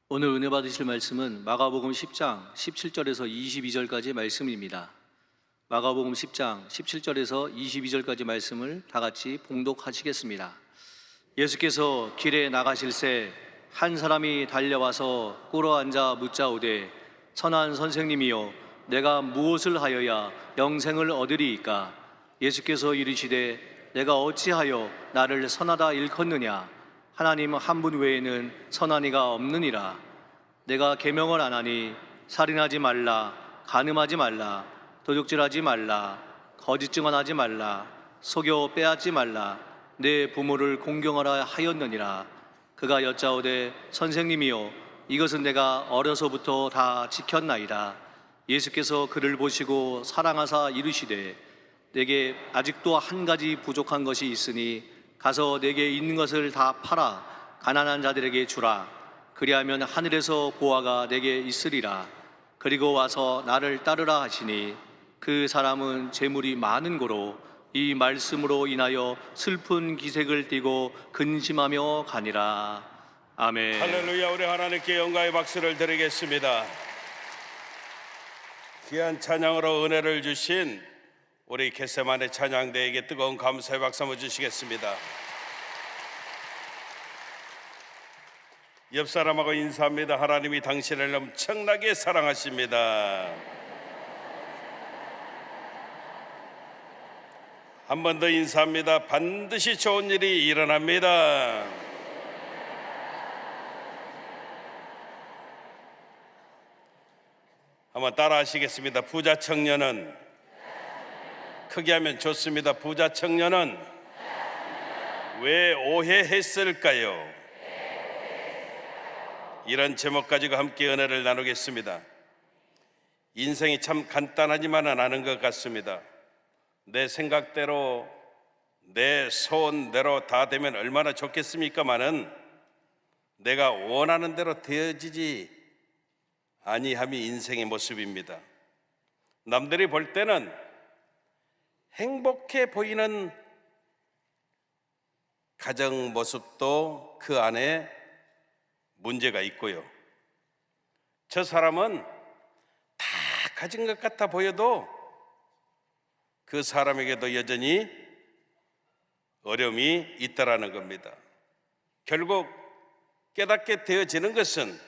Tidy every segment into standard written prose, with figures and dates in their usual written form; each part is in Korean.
오늘 은혜 받으실 말씀은 마가복음 10장 17절에서 22절까지 말씀입니다. 마가복음 10장 17절에서 22절까지 말씀을 다 같이 봉독하시겠습니다. 예수께서 길에 나가실새 한 사람이 달려와서 꿇어 앉아 묻자오되 선한 선생님이여 내가 무엇을 하여야 영생을 얻으리이까? 예수께서 이르시되 내가 어찌하여 나를 선하다 일컫느냐? 하나님 한 분 외에는 선한 이가 없느니라. 내가 계명을 안 하니 살인하지 말라, 간음하지 말라, 도둑질하지 말라, 거짓 증언하지 말라, 속여 빼앗지 말라, 내 부모를 공경하라 하였느니라. 그가 여짜오되 선생님이여 이것은 내가 어려서부터 다 지켰나이다. 예수께서 그를 보시고 사랑하사 이르시되 내게 아직도 한 가지 부족한 것이 있으니 가서 내게 있는 것을 다 팔아 가난한 자들에게 주라. 그리하면 하늘에서 보화가 내게 있으리라. 그리고 와서 나를 따르라 하시니 그 사람은 재물이 많은 고로 이 말씀으로 인하여 슬픈 기색을 띠고 근심하며 가니라. 아멘. 할렐루야. 우리 하나님께 영광의 박수를 드리겠습니다. 귀한 찬양으로 은혜를 주신 우리 겟세마네 찬양대에게 뜨거운 감사의 박수 한번 주시겠습니다. 옆 사람하고 인사합니다. 하나님이 당신을 엄청나게 사랑하십니다. 한 번 더 인사합니다. 반드시 좋은 일이 일어납니다. 한번 따라 하시겠습니다. 부자 청년은 크게 하면 좋습니다. 부자 청년은 왜 오해했을까요? 이런 제목 가지고 함께 은혜를 나누겠습니다. 인생이 참 간단하지만은 않은 것 같습니다. 내 생각대로 내 소원대로 다 되면 얼마나 좋겠습니까마는 내가 원하는 대로 되어지지 아니함이 인생의 모습입니다. 남들이 볼 때는 행복해 보이는 가정 모습도 그 안에 문제가 있고요. 저 사람은 다 가진 것 같아 보여도 그 사람에게도 여전히 어려움이 있다라는 겁니다. 결국 깨닫게 되어지는 것은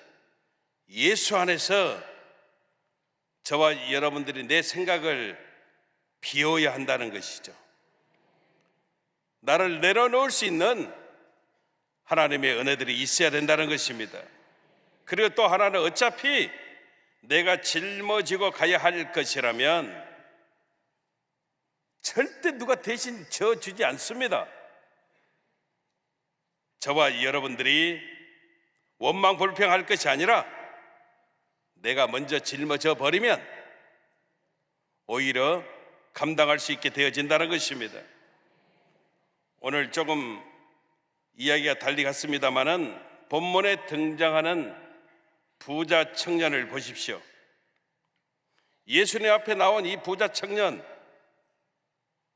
예수 안에서 저와 여러분들이 내 생각을 비워야 한다는 것이죠. 나를 내려놓을 수 있는 하나님의 은혜들이 있어야 된다는 것입니다. 그리고 또 하나는 어차피 내가 짊어지고 가야 할 것이라면 절대 누가 대신 져주지 않습니다. 저와 여러분들이 원망불평할 것이 아니라 내가 먼저 짊어져 버리면 오히려 감당할 수 있게 되어진다는 것입니다. 오늘 조금 이야기가 달리 갔습니다마는 본문에 등장하는 부자 청년을 보십시오. 예수님 앞에 나온 이 부자 청년,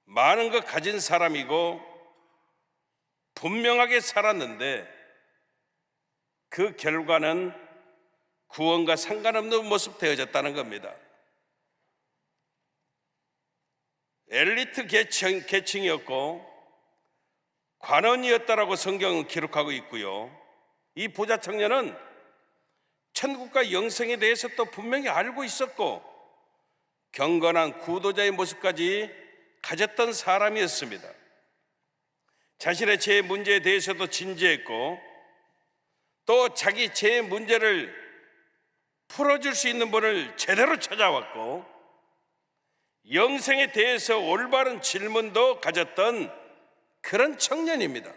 많은 것 가진 사람이고 분명하게 살았는데 그 결과는 구원과 상관없는 모습 되어졌다는 겁니다. 엘리트 계층이었고 관원이었다라고 성경은 기록하고 있고요. 이 부자 청년은 천국과 영생에 대해서 또 분명히 알고 있었고 경건한 구도자의 모습까지 가졌던 사람이었습니다. 자신의 죄 문제에 대해서도 진지했고 또 자기 죄 문제를 풀어줄 수 있는 분을 제대로 찾아왔고 영생에 대해서 올바른 질문도 가졌던 그런 청년입니다.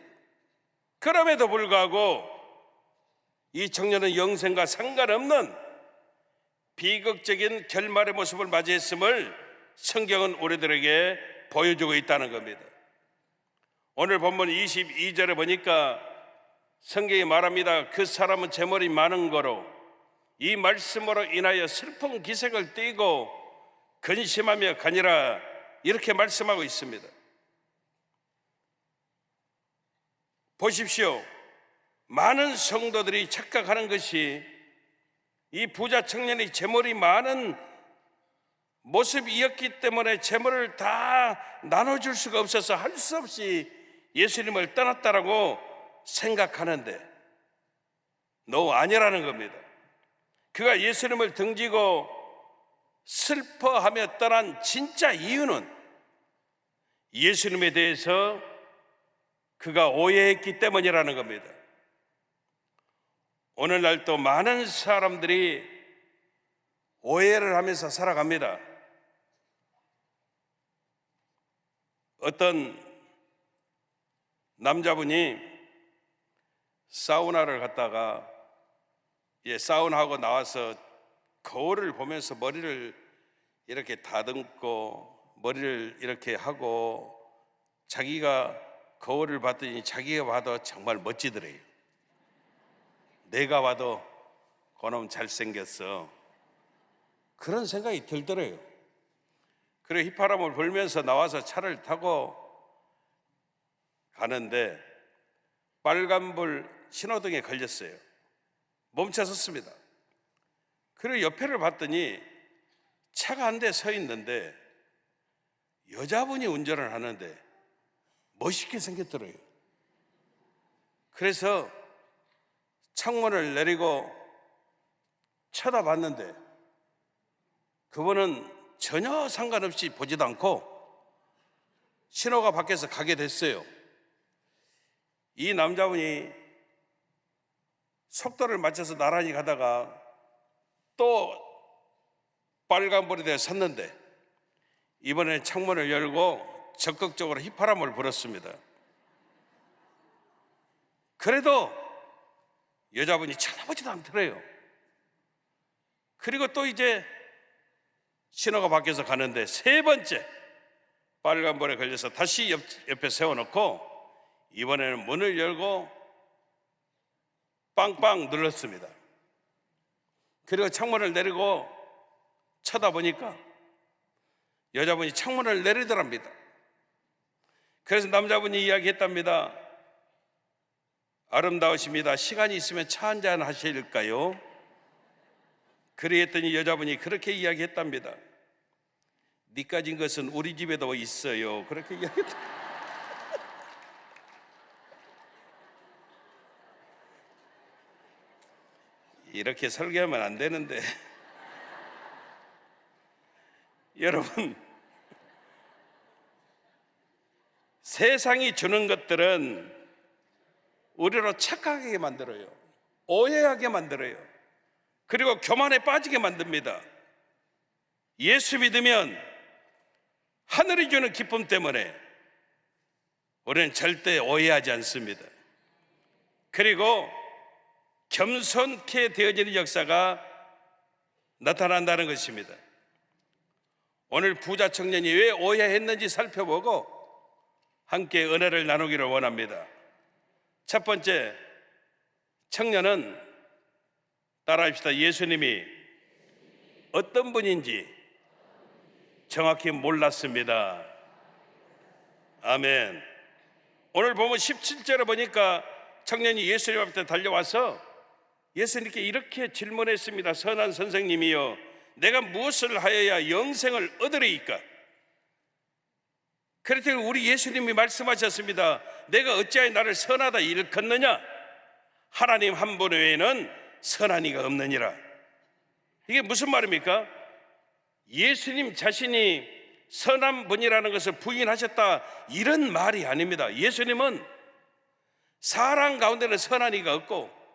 그럼에도 불구하고 이 청년은 영생과 상관없는 비극적인 결말의 모습을 맞이했음을 성경은 우리들에게 보여주고 있다는 겁니다. 오늘 본문 22절에 보니까 성경이 말합니다. 그 사람은 재물이 많은 거로 이 말씀으로 인하여 슬픈 기색을 띠고 근심하며 가니라, 이렇게 말씀하고 있습니다. 보십시오. 많은 성도들이 착각하는 것이 이 부자 청년이 재물이 많은 모습이었기 때문에 재물을 다 나눠줄 수가 없어서 할 수 없이 예수님을 떠났다라고 생각하는데 노 아니라는 겁니다. 그가 예수님을 등지고 슬퍼하며 떠난 진짜 이유는 예수님에 대해서 그가 오해했기 때문이라는 겁니다. 오늘날도 많은 사람들이 오해를 하면서 살아갑니다. 어떤 남자분이 사우나를 갔다가 사우나하고 나와서 거울을 보면서 머리를 이렇게 다듬고 머리를 이렇게 하고 자기가 거울을 봤더니 자기가 봐도 정말 멋지더래요. 내가 봐도 그놈 잘생겼어. 그런 생각이 들더래요. 그래 휘파람을 불면서 나와서 차를 타고 가는데 빨간불 신호등에 걸렸어요. 멈춰섰습니다. 그리고 옆에를 봤더니 차가 한 대 서 있는데 여자분이 운전을 하는데 멋있게 생겼더래요. 그래서 창문을 내리고 쳐다봤는데 그분은 전혀 상관없이 보지도 않고 신호가 바뀌어서 가게 됐어요. 이 남자분이 속도를 맞춰서 나란히 가다가 또 빨간불에 대해 섰는데 이번에는 창문을 열고 적극적으로 휘파람을 불었습니다. 그래도 여자분이 쳐다보지도 않더래요. 그리고 또 이제 신호가 바뀌어서 가는데 세 번째 빨간불에 걸려서 다시 옆에 세워놓고 이번에는 문을 열고 빵빵 눌렀습니다. 그리고 창문을 내리고 쳐다보니까 여자분이 창문을 내리더랍니다. 그래서 남자분이 이야기했답니다. 아름다우십니다. 시간이 있으면 차 한잔 하실까요? 그랬더니 여자분이 그렇게 이야기했답니다. 네 가진 것은 우리 집에도 있어요. 그렇게 이야기했답니다. 이렇게 설계하면 안 되는데 여러분, 세상이 주는 것들은 우리로 착각하게 만들어요. 오해하게 만들어요. 그리고 교만에 빠지게 만듭니다. 예수 믿으면 하늘이 주는 기쁨 때문에 우리는 절대 오해하지 않습니다. 그리고 겸손케 되어지는 역사가 나타난다는 것입니다. 오늘 부자 청년이 왜 오해했는지 살펴보고 함께 은혜를 나누기를 원합니다. 첫 번째, 청년은 따라합시다. 예수님이 어떤 분인지 정확히 몰랐습니다. 아멘. 오늘 보면 17절에 보니까 청년이 예수님 앞에 달려와서 예수님께 이렇게 질문했습니다. 선한 선생님이여, 내가 무엇을 하여야 영생을 얻으리이까? 그랬더니 우리 예수님이 말씀하셨습니다. 내가 어찌하여 나를 선하다 일컫느냐? 하나님 한 분 외에는 선한 이가 없느니라. 이게 무슨 말입니까? 예수님 자신이 선한 분이라는 것을 부인하셨다, 이런 말이 아닙니다. 예수님은 사람 가운데는 선한 이가 없고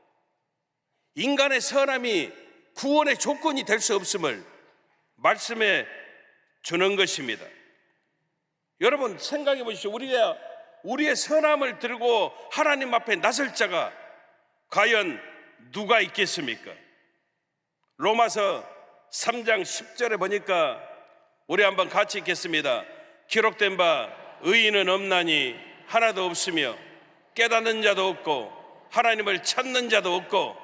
인간의 선함이 구원의 조건이 될 수 없음을 말씀해 주는 것입니다. 여러분 생각해 보십시오. 우리의 선함을 들고 하나님 앞에 나설 자가 과연 누가 있겠습니까? 로마서 3장 10절에 보니까 우리 한번 같이 읽겠습니다. 기록된 바 의인은 없나니 하나도 없으며 깨닫는 자도 없고 하나님을 찾는 자도 없고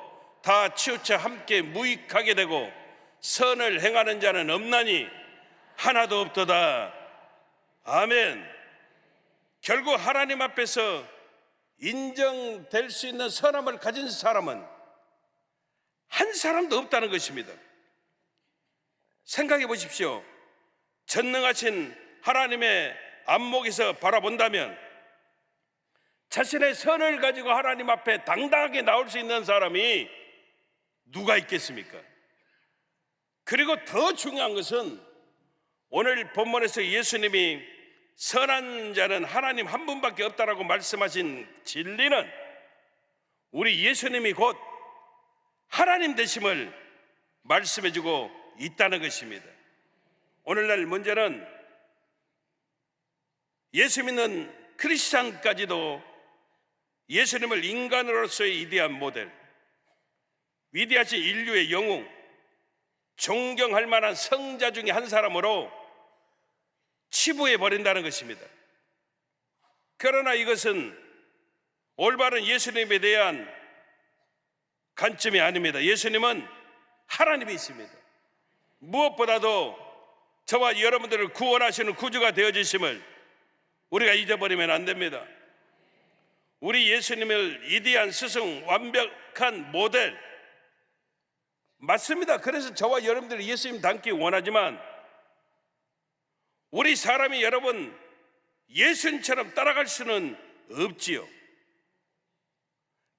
다 치우쳐 함께 무익하게 되고 선을 행하는 자는 없나니 하나도 없도다. 아멘. 결국 하나님 앞에서 인정될 수 있는 선함을 가진 사람은 한 사람도 없다는 것입니다. 생각해 보십시오. 전능하신 하나님의 안목에서 바라본다면 자신의 선을 가지고 하나님 앞에 당당하게 나올 수 있는 사람이 누가 있겠습니까? 그리고 더 중요한 것은 오늘 본문에서 예수님이 선한 자는 하나님 한 분밖에 없다라고 말씀하신 진리는 우리 예수님이 곧 하나님 되심을 말씀해주고 있다는 것입니다. 오늘날 문제는 예수 믿는 크리스찬까지도 예수님을 인간으로서의 위대한 모델, 위대하신 인류의 영웅, 존경할 만한 성자 중에 한 사람으로 치부해 버린다는 것입니다. 그러나 이것은 올바른 예수님에 대한 관점이 아닙니다. 예수님은 하나님이십니다. 무엇보다도 저와 여러분들을 구원하시는 구주가 되어주심을 우리가 잊어버리면 안 됩니다. 우리 예수님을 위대한 스승, 완벽한 모델 맞습니다. 그래서 저와 여러분들이 예수님 닮기 원하지만 우리 사람이 여러분 예수님처럼 따라갈 수는 없지요.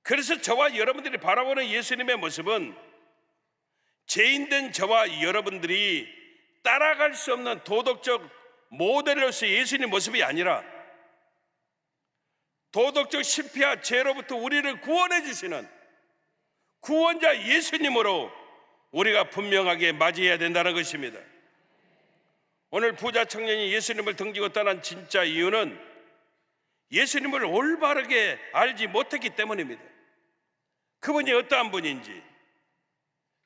그래서 저와 여러분들이 바라보는 예수님의 모습은 죄인된 저와 여러분들이 따라갈 수 없는 도덕적 모델로서 예수님 모습이 아니라 도덕적 실패와 죄로부터 우리를 구원해 주시는 구원자 예수님으로 우리가 분명하게 맞이해야 된다는 것입니다. 오늘 부자 청년이 예수님을 등지고 떠난 진짜 이유는 예수님을 올바르게 알지 못했기 때문입니다. 그분이 어떠한 분인지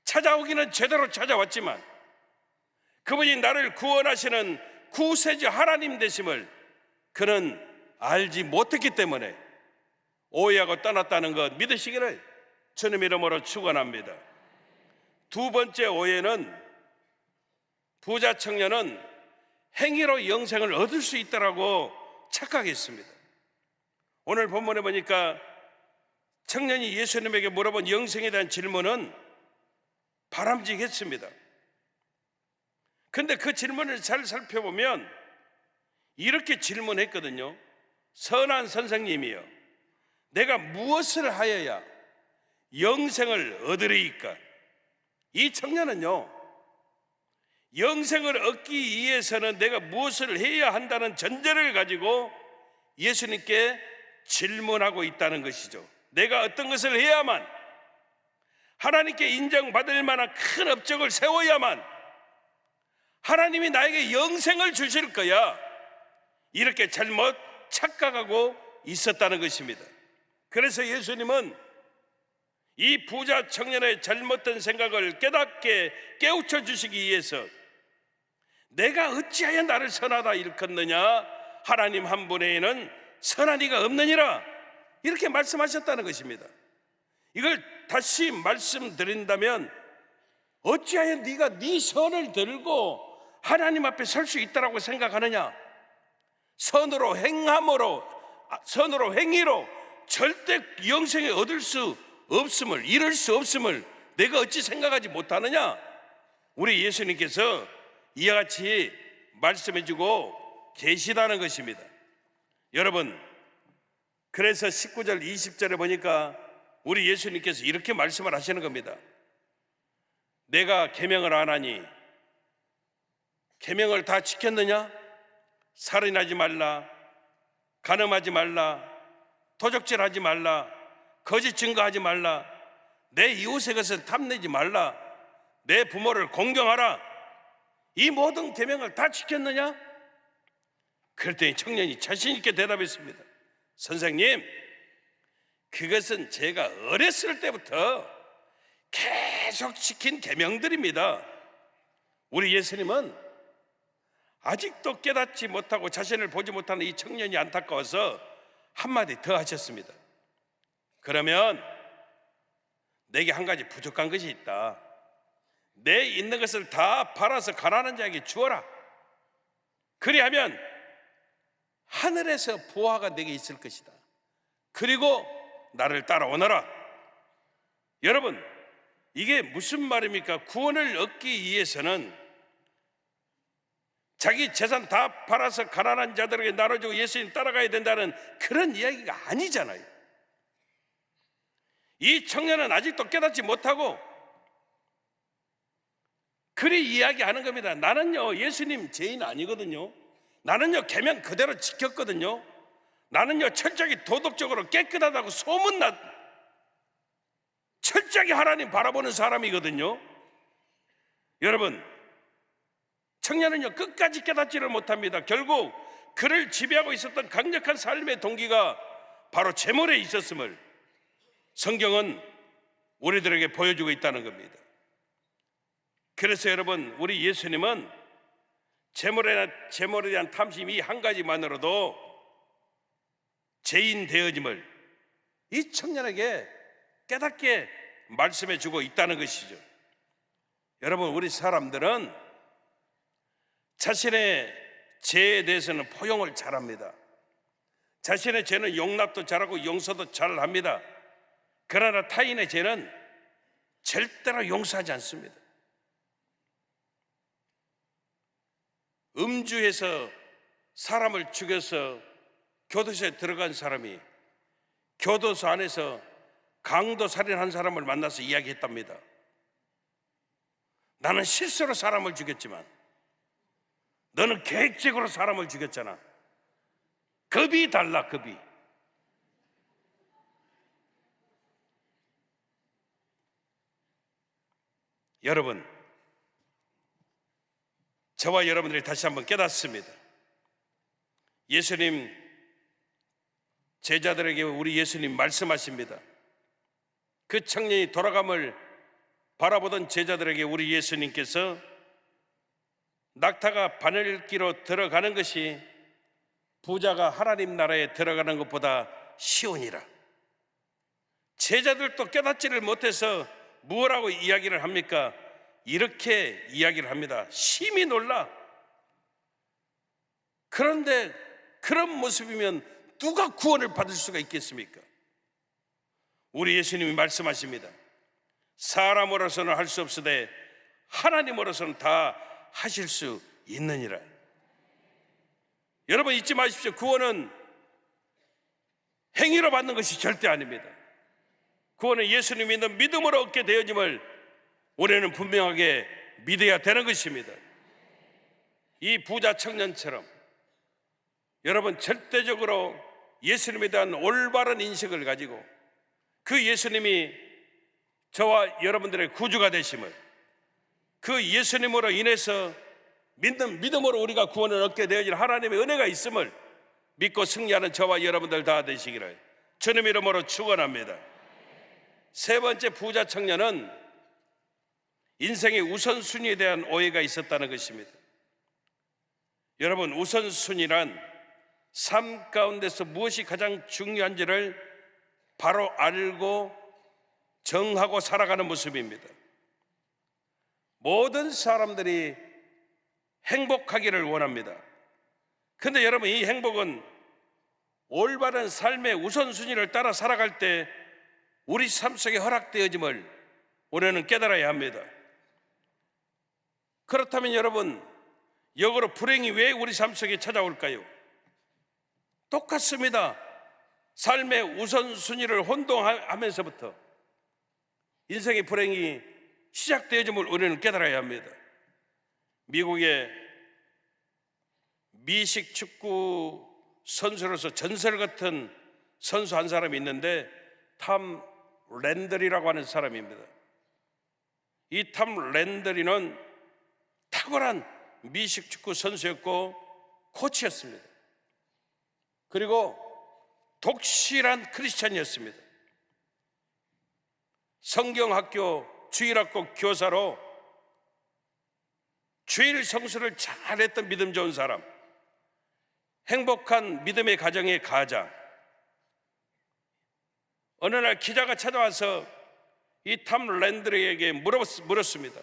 찾아오기는 제대로 찾아왔지만 그분이 나를 구원하시는 구세주 하나님 되심을 그는 알지 못했기 때문에 오해하고 떠났다는 것 믿으시기를 주님 이름으로 축원합니다. 두 번째 오해는 부자 청년은 행위로 영생을 얻을 수 있다라고 착각했습니다. 오늘 본문에 보니까 청년이 예수님에게 물어본 영생에 대한 질문은 바람직했습니다. 근데 그 질문을 잘 살펴보면 이렇게 질문했거든요. 선한 선생님이여, 내가 무엇을 하여야 영생을 얻으리이까? 이 청년은요, 영생을 얻기 위해서는 내가 무엇을 해야 한다는 전제를 가지고 예수님께 질문하고 있다는 것이죠. 내가 어떤 것을 해야만, 하나님께 인정받을 만한 큰 업적을 세워야만 하나님이 나에게 영생을 주실 거야, 이렇게 잘못 착각하고 있었다는 것입니다. 그래서 예수님은 이 부자 청년의 잘못된 생각을 깨닫게 깨우쳐 주시기 위해서 내가 어찌하여 나를 선하다 일컫느냐, 하나님 한 분에는 선한 이가 없느니라, 이렇게 말씀하셨다는 것입니다. 이걸 다시 말씀드린다면 어찌하여 네가 네 선을 들고 하나님 앞에 설 수 있다라고 생각하느냐? 선으로 행함으로, 선으로 행위로 절대 영생에 얻을 수 없음을, 이룰 수 없음을 내가 어찌 생각하지 못하느냐? 우리 예수님께서 이와 같이 말씀해주고 계시다는 것입니다. 여러분, 그래서 19절 20절에 보니까 우리 예수님께서 이렇게 말씀을 하시는 겁니다. 내가 계명을 안 하니 계명을 다 지켰느냐? 살인하지 말라, 간음하지 말라, 도적질하지 말라, 거짓 증거하지 말라, 내 이웃의 것을 탐내지 말라, 내 부모를 공경하라, 이 모든 계명을 다 지켰느냐? 그랬더니 청년이 자신 있게 대답했습니다. 선생님, 그것은 제가 어렸을 때부터 계속 지킨 계명들입니다. 우리 예수님은 아직도 깨닫지 못하고 자신을 보지 못하는 이 청년이 안타까워서 한마디 더 하셨습니다. 그러면 내게 한 가지 부족한 것이 있다. 내 있는 것을 다 팔아서 가난한 자에게 주어라. 그리하면 하늘에서 보화가 내게 있을 것이다. 그리고 나를 따라오너라. 여러분, 이게 무슨 말입니까? 구원을 얻기 위해서는 자기 재산 다 팔아서 가난한 자들에게 나눠주고 예수님 따라가야 된다는 그런 이야기가 아니잖아요. 이 청년은 아직도 깨닫지 못하고 그리 이야기하는 겁니다. 나는요 예수님 죄인 아니거든요. 나는요 계명 그대로 지켰거든요. 나는요 철저히 도덕적으로 깨끗하다고 소문난 철저히 하나님 바라보는 사람이거든요. 여러분, 청년은요 끝까지 깨닫지를 못합니다. 결국 그를 지배하고 있었던 강력한 삶의 동기가 바로 재물에 있었음을 성경은 우리들에게 보여주고 있다는 겁니다. 그래서 여러분, 우리 예수님은 재물에 대한 탐심 이 한 가지만으로도 죄인 되어짐을 이 청년에게 깨닫게 말씀해 주고 있다는 것이죠. 여러분, 우리 사람들은 자신의 죄에 대해서는 포용을 잘합니다. 자신의 죄는 용납도 잘하고 용서도 잘합니다. 그러나 타인의 죄는 절대로 용서하지 않습니다. 음주해서 사람을 죽여서 교도소에 들어간 사람이 교도소 안에서 강도 살인한 사람을 만나서 이야기했답니다. 나는 실수로 사람을 죽였지만 너는 계획적으로 사람을 죽였잖아. 급이 달라, 급이. 여러분, 저와 여러분들이 다시 한번 깨닫습니다. 예수님 제자들에게 우리 예수님 말씀하십니다. 그 청년이 돌아감을 바라보던 제자들에게 우리 예수님께서 낙타가 바늘기로 들어가는 것이 부자가 하나님 나라에 들어가는 것보다 쉬우니라. 제자들도 깨닫지를 못해서 무엇라고 이야기를 합니까? 이렇게 이야기를 합니다. 심히 놀라. 그런데 그런 모습이면 누가 구원을 받을 수가 있겠습니까? 우리 예수님이 말씀하십니다. 사람으로서는 할 수 없으되 하나님으로서는 다 하실 수 있느니라. 여러분 잊지 마십시오. 구원은 행위로 받는 것이 절대 아닙니다. 구원은 예수님 믿는 믿음으로 얻게 되어짐을 우리는 분명하게 믿어야 되는 것입니다. 이 부자 청년처럼 여러분 절대적으로 예수님에 대한 올바른 인식을 가지고 그 예수님이 저와 여러분들의 구주가 되심을, 그 예수님으로 인해서 믿는 믿음으로 우리가 구원을 얻게 되어질 하나님의 은혜가 있음을 믿고 승리하는 저와 여러분들 다 되시기를 주님 이름으로 축원합니다. 세 번째, 부자 청년은 인생의 우선순위에 대한 오해가 있었다는 것입니다. 여러분, 우선순위란 삶 가운데서 무엇이 가장 중요한지를 바로 알고 정하고 살아가는 모습입니다. 모든 사람들이 행복하기를 원합니다. 그런데 여러분, 이 행복은 올바른 삶의 우선순위를 따라 살아갈 때 우리 삶 속에 허락되어짐을 우리는 깨달아야 합니다. 그렇다면 여러분, 역으로 불행이 왜 우리 삶 속에 찾아올까요? 똑같습니다. 삶의 우선순위를 혼동하면서부터 인생의 불행이 시작되어짐을 우리는 깨달아야 합니다. 미국의 미식 축구 선수로서 전설 같은 선수 한 사람이 있는데 탐 랜더리라고 하는 사람입니다. 이 탐 랜더리는 탁월한 미식 축구 선수였고 코치였습니다. 그리고 독실한 크리스찬이었습니다. 성경학교 주일학교 교사로 주일 성수를 잘했던 믿음 좋은 사람, 행복한 믿음의 가정의 가장. 어느 날 기자가 찾아와서 이 탐 랜드리에게 물었습니다.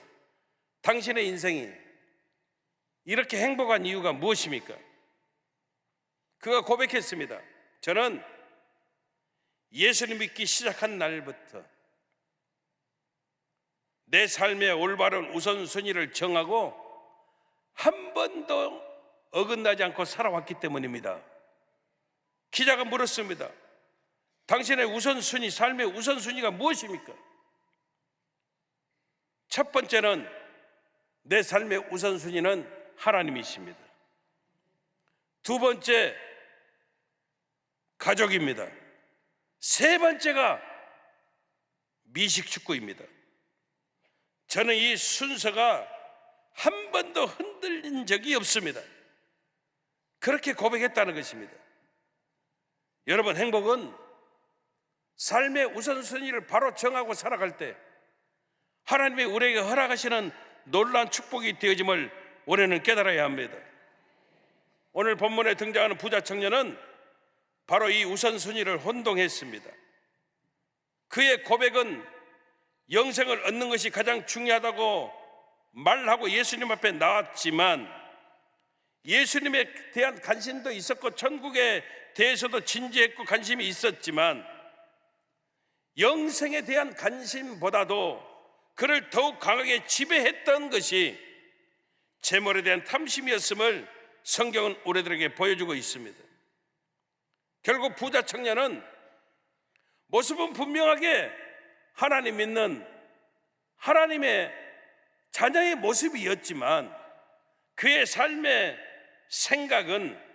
당신의 인생이 이렇게 행복한 이유가 무엇입니까? 그가 고백했습니다. 저는 예수님 믿기 시작한 날부터 내 삶의 올바른 우선순위를 정하고 한 번도 어긋나지 않고 살아왔기 때문입니다. 기자가 물었습니다. 당신의 우선순위, 삶의 우선순위가 무엇입니까? 첫 번째는 내 삶의 우선순위는 하나님이십니다. 두 번째, 가족입니다. 세 번째가 미식축구입니다. 저는 이 순서가 한 번도 흔들린 적이 없습니다. 그렇게 고백했다는 것입니다. 여러분, 행복은 삶의 우선순위를 바로 정하고 살아갈 때 하나님이 우리에게 허락하시는 놀라운 축복이 되어짐을 우리는 깨달아야 합니다. 오늘 본문에 등장하는 부자 청년은 바로 이 우선순위를 혼동했습니다. 그의 고백은 영생을 얻는 것이 가장 중요하다고 말하고 예수님 앞에 나왔지만 예수님에 대한 관심도 있었고 천국에 대해서도 진지했고 관심이 있었지만 영생에 대한 관심보다도 그를 더욱 강하게 지배했던 것이 재물에 대한 탐심이었음을 성경은 우리들에게 보여주고 있습니다. 결국 부자 청년은 모습은 분명하게 하나님 믿는 하나님의 자녀의 모습이었지만 그의 삶의 생각은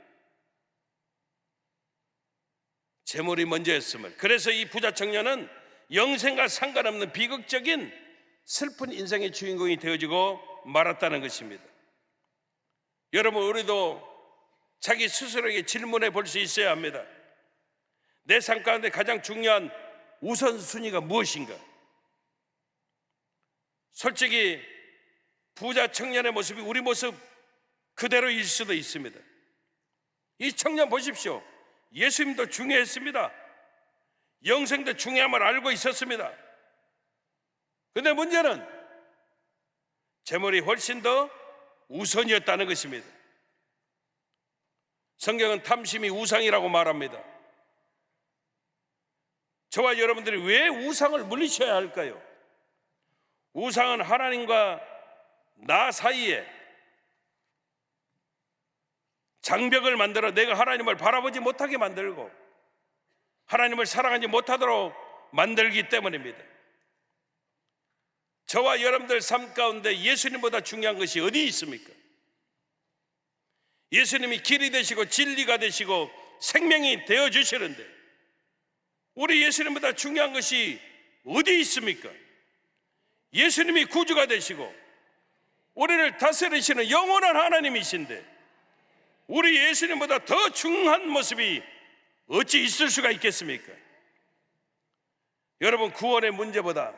재물이 먼저였음을, 그래서 이 부자 청년은 영생과 상관없는 비극적인 슬픈 인생의 주인공이 되어지고 말았다는 것입니다. 여러분, 우리도 자기 스스로에게 질문해 볼 수 있어야 합니다. 내 삶 가운데 가장 중요한 우선순위가 무엇인가? 솔직히 부자 청년의 모습이 우리 모습 그대로일 수도 있습니다. 이 청년 보십시오. 예수님도 중요했습니다. 영생도 중요함을 알고 있었습니다. 그런데 문제는 재물이 훨씬 더 우선이었다는 것입니다. 성경은 탐심이 우상이라고 말합니다. 저와 여러분들이 왜 우상을 물리쳐야 할까요? 우상은 하나님과 나 사이에 장벽을 만들어 내가 하나님을 바라보지 못하게 만들고 하나님을 사랑하지 못하도록 만들기 때문입니다. 저와 여러분들 삶 가운데 예수님보다 중요한 것이 어디 있습니까? 예수님이 길이 되시고 진리가 되시고 생명이 되어주시는데 우리 예수님보다 중요한 것이 어디 있습니까? 예수님이 구주가 되시고 우리를 다스리시는 영원한 하나님이신데 우리 예수님보다 더 중요한 모습이 어찌 있을 수가 있겠습니까? 여러분, 구원의 문제보다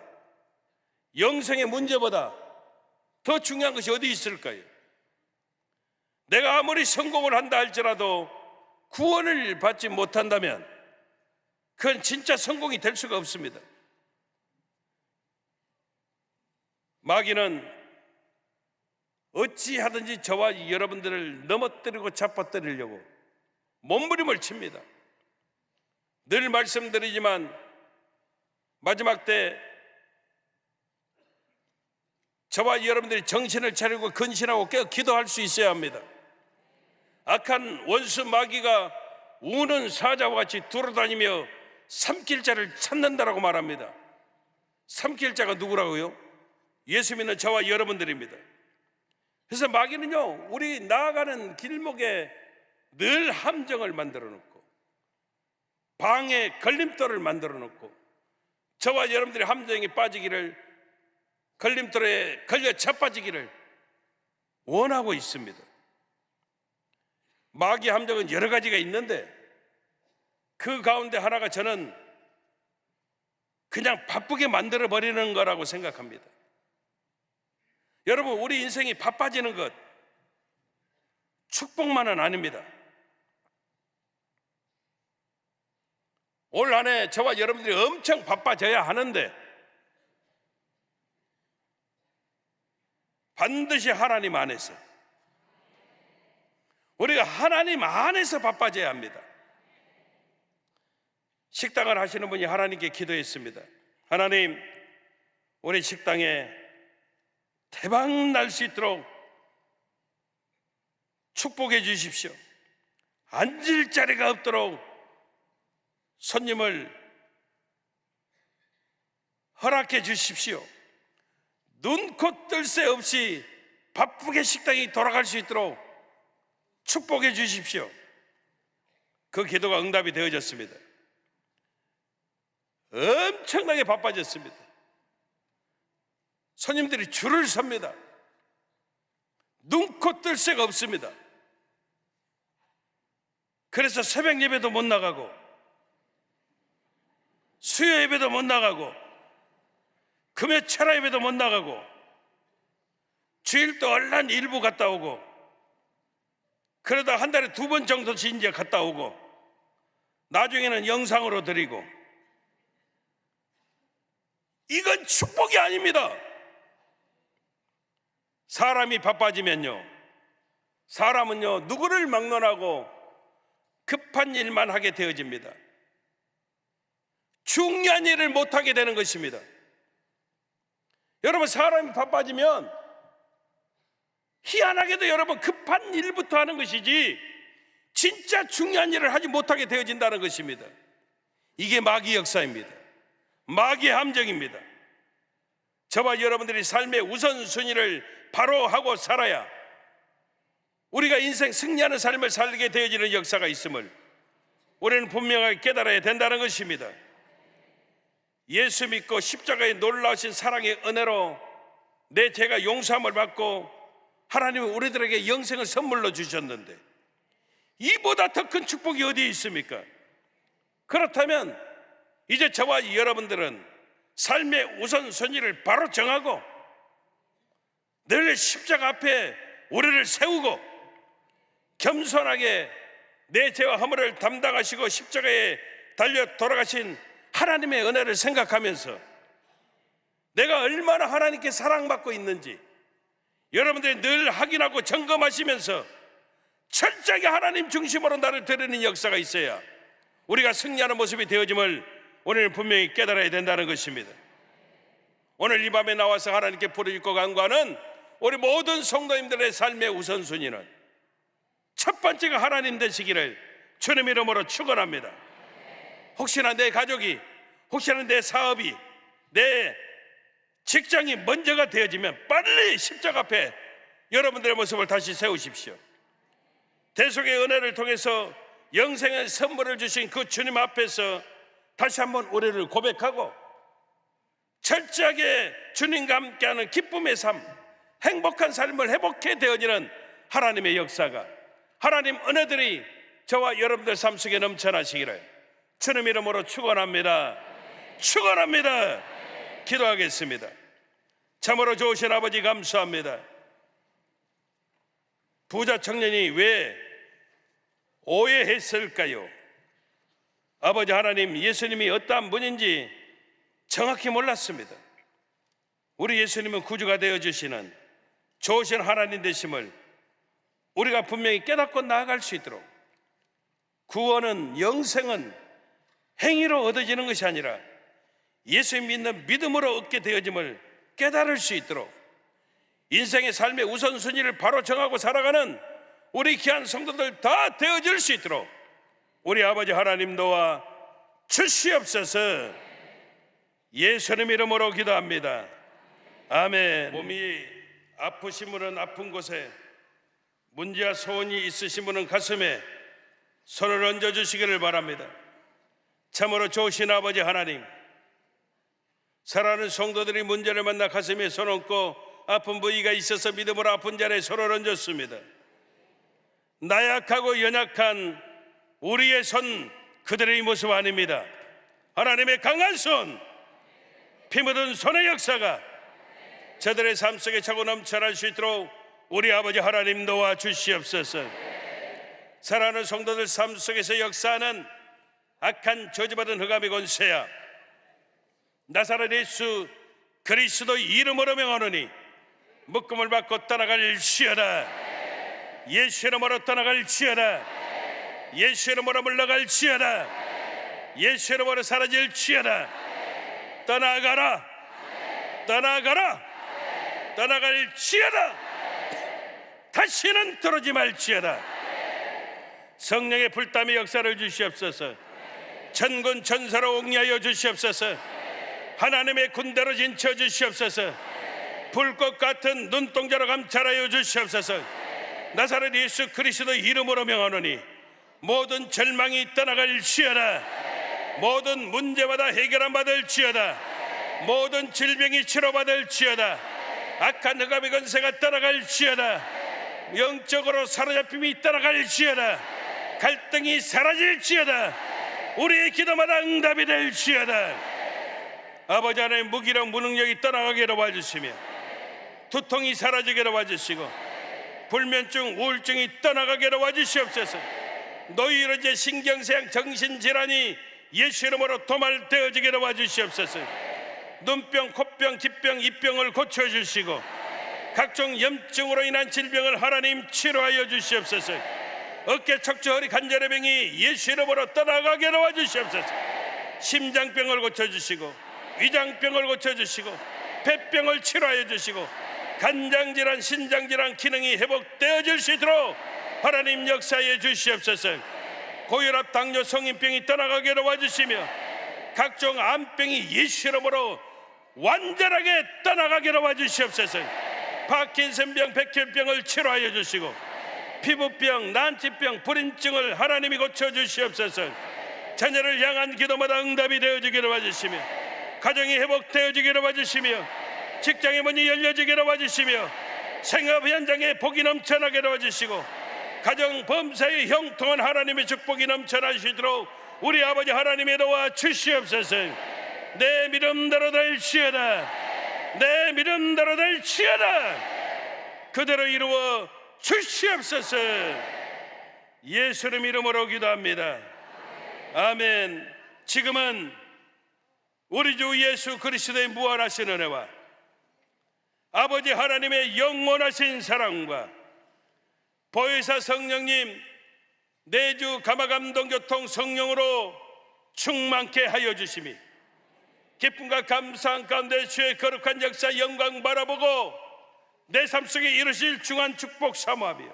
영생의 문제보다 더 중요한 것이 어디 있을까요? 내가 아무리 성공을 한다 할지라도 구원을 받지 못한다면 그건 진짜 성공이 될 수가 없습니다. 마귀는 어찌하든지 저와 여러분들을 넘어뜨리고 잡아뜨리려고 몸부림을 칩니다. 늘 말씀드리지만 마지막 때 저와 여러분들이 정신을 차리고 근신하고 깨어 기도할 수 있어야 합니다. 악한 원수 마귀가 우는 사자와 같이 돌아다니며 삼킬 자를 찾는다라고 말합니다. 삼킬 자가 누구라고요? 예수 믿는 저와 여러분들입니다. 그래서 마귀는요, 우리 나아가는 길목에 늘 함정을 만들어 놓고 방해 걸림돌을 만들어 놓고 저와 여러분들이 함정에 빠지기를, 걸림돌에 걸려 자빠지기를 원하고 있습니다. 마귀 함정은 여러 가지가 있는데 그 가운데 하나가 저는 그냥 바쁘게 만들어 버리는 거라고 생각합니다. 여러분, 우리 인생이 바빠지는 것 축복만은 아닙니다. 올 한 해 저와 여러분들이 엄청 바빠져야 하는데 반드시 하나님 안에서, 우리가 하나님 안에서 바빠져야 합니다. 식당을 하시는 분이 하나님께 기도했습니다. 하나님, 우리 식당에 대박 날 수 있도록 축복해 주십시오. 앉을 자리가 없도록 손님을 허락해 주십시오. 눈코 뜰 새 없이 바쁘게 식당이 돌아갈 수 있도록 축복해 주십시오. 그 기도가 응답이 되어졌습니다. 엄청나게 바빠졌습니다. 손님들이 줄을 섭니다. 눈코 뜰 새가 없습니다. 그래서 새벽 예배도 못 나가고 수요 예배도 못 나가고 금요 철야 예배도 못 나가고 주일도 얼른 일부 갔다 오고 그러다 한 달에 2번 정도씩 이제 갔다 오고 나중에는 영상으로 드리고 이건 축복이 아닙니다. 사람이 바빠지면요 사람은요 누구를 막론하고 급한 일만 하게 되어집니다. 중요한 일을 못하게 되는 것입니다. 여러분 사람이 바빠지면 희한하게도 여러분 급한 일부터 하는 것이지 진짜 중요한 일을 하지 못하게 되어진다는 것입니다. 이게 마귀 역사입니다. 마귀의 함정입니다. 저와 여러분들이 삶의 우선순위를 바로 하고 살아야 우리가 인생 승리하는 삶을 살게 되어지는 역사가 있음을 우리는 분명하게 깨달아야 된다는 것입니다. 예수 믿고 십자가의 놀라우신 사랑의 은혜로 내 죄가 용서함을 받고 하나님은 우리들에게 영생을 선물로 주셨는데 이보다 더 큰 축복이 어디에 있습니까? 그렇다면 이제 저와 여러분들은 삶의 우선순위를 바로 정하고 늘 십자가 앞에 우리를 세우고 겸손하게 내 죄와 허물을 담당하시고 십자가에 달려 돌아가신 하나님의 은혜를 생각하면서 내가 얼마나 하나님께 사랑받고 있는지 여러분들이 늘 확인하고 점검하시면서 철저하게 하나님 중심으로 나를 드리는 역사가 있어야 우리가 승리하는 모습이 되어짐을 오늘 분명히 깨달아야 된다는 것입니다. 오늘 이 밤에 나와서 하나님께 부르짖고 간구하는 우리 모든 성도님들의 삶의 우선순위는 첫 번째가 하나님 되시기를 주님 이름으로 축원합니다. 혹시나 내 가족이, 혹시나 내 사업이, 내 직장이 먼저가 되어지면 빨리 십자가 앞에 여러분들의 모습을 다시 세우십시오. 대속의 은혜를 통해서 영생의 선물을 주신 그 주님 앞에서 다시 한번 우리를 고백하고 철저하게 주님과 함께하는 기쁨의 삶, 행복한 삶을 회복해 되어지는 하나님의 역사가, 하나님 은혜들이 저와 여러분들 삶 속에 넘쳐나시기를 주님 이름으로 축원합니다. 축원합니다. 기도하겠습니다. 참으로 좋으신 아버지 감사합니다. 부자 청년이 왜 오해했을까요? 아버지 하나님, 예수님이 어떠한 분인지 정확히 몰랐습니다. 우리 예수님은 구주가 되어주시는 좋으신 하나님 되심을 우리가 분명히 깨닫고 나아갈 수 있도록, 구원은, 영생은 행위로 얻어지는 것이 아니라 예수 믿는 믿음으로 얻게 되어짐을 깨달을 수 있도록 인생의 삶의 우선순위를 바로 정하고 살아가는 우리 귀한 성도들 다 되어질 수 있도록 우리 아버지 하나님 도와 주시옵소서. 예수님 이름으로 기도합니다. 아멘. 몸이 아프신 분은 아픈 곳에, 문제와 소원이 있으신 분은 가슴에 손을 얹어주시기를 바랍니다. 참으로 좋으신 아버지 하나님, 사랑하는 성도들이 문제를 만나 가슴에 손 얹고 아픈 부위가 있어서 믿음으로 아픈 자리에 손을 얹었습니다. 나약하고 연약한 우리의 손, 그들의 모습 아닙니다. 하나님의 강한 손, 피 묻은 손의 역사가 저들의 삶 속에 차고 넘쳐날 수 있도록 우리 아버지 하나님 도와주시옵소서. 사랑하는 성도들 삶 속에서 역사하는 악한 저주받은 흑암의 권세야, 나사렛 예수 그리스도 이름으로 명하노니 묶음을 받고 떠나갈지어다. 예수 이름으로 떠나갈지어다. 예수 이름으로 물러갈지어다. 예수 이름으로 사라질지어다. 떠나가라, 떠나가라, 떠나갈지어다. 다시는 들어오지 말지어다. 성령의 불담의 역사를 주시옵소서. 천군 천사로 옥리하여 주시옵소서. 하나님의 군대로 진쳐 주시옵소서. 불꽃 같은 눈동자로 감찰하여 주시옵소서. 나사렛 예수 그리스도의 이름으로 명하노니 모든 절망이 떠나갈지어다. 모든 문제마다 해결함 받을지어다. 모든 질병이 치료받을지어다. 악한 흑암의 권세가 떠나갈지어다. 영적으로 사로잡힘이 떠나갈지어다. 갈등이 사라질지어다. 우리의 기도마다 응답이 될지어다. 아버지 하나님, 무기력 무능력이 떠나가게 도와주시며 두통이 사라지게 도와주시고 불면증 우울증이 떠나가게 도와주시옵소서. 노이로제 신경쇠약 정신질환이 예수 이름으로 도말되어지게 도와주시옵소서. 눈병 코병 기병 입병을 고쳐주시고 각종 염증으로 인한 질병을 하나님 치료하여 주시옵소서. 어깨 척추 허리 관절의 병이 예수 이름으로 떠나가게 도와주시옵소서. 심장병을 고쳐주시고 위장병을 고쳐주시고 폐병을 치료하여 주시고 간장질환 신장질환 기능이 회복되어질 수 있도록 하나님 역사해 주시옵소서. 고혈압 당뇨 성인병이 떠나가게 도와주시며 각종 암병이 예수 이름으로 완전하게 떠나가게 도와주시옵소서. 파킨슨병 백혈병을 치료하여 주시고 피부병 난치병 불임증을 하나님이 고쳐주시옵소서. 자녀를 향한 기도마다 응답이 되어지게 도와주시며 가정이 회복되어지게 도와주시며 직장의 문이 열려지게 도와주시며 생업 현장에 복이 넘쳐나게 도와주시고 가정 범사의 형통한 하나님의 축복이 넘쳐나시도록 우리 아버지 하나님의 도와 주시옵소서. 내 믿음대로 될지어다. 내 믿음대로 될지어다. 그대로 이루어 주시옵소서. 예수님 이름으로 기도합니다. 아멘. 지금은 우리 주 예수 그리스도의 무한하신 은혜와 아버지 하나님의 영원하신 사랑과 보혜사 성령님 내주 감화감동교통 성령으로 충만케 하여 주시니 기쁨과 감사한 가운데 주의 거룩한 역사 영광 바라보고 내 삶 속에 이루실 중한 축복 사모하며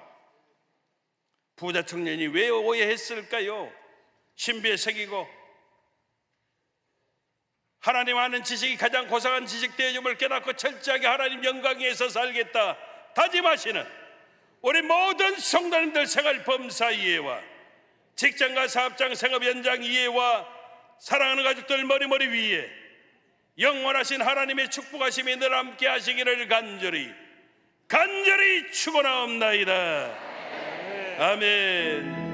부자 청년이 왜 오해했을까요? 신비에 새기고 하나님 아는 지식이 가장 고상한 지식 되어짐을 깨닫고 철저하게 하나님 영광 위에서 살겠다 다짐하시는 우리 모든 성도님들 생활 범사 이해와 직장과 사업장 생업 현장 이해와 사랑하는 가족들 머리머리 위에 영원하신 하나님의 축복하심이 늘 함께 하시기를 간절히 축원하옵나이다. 아멘.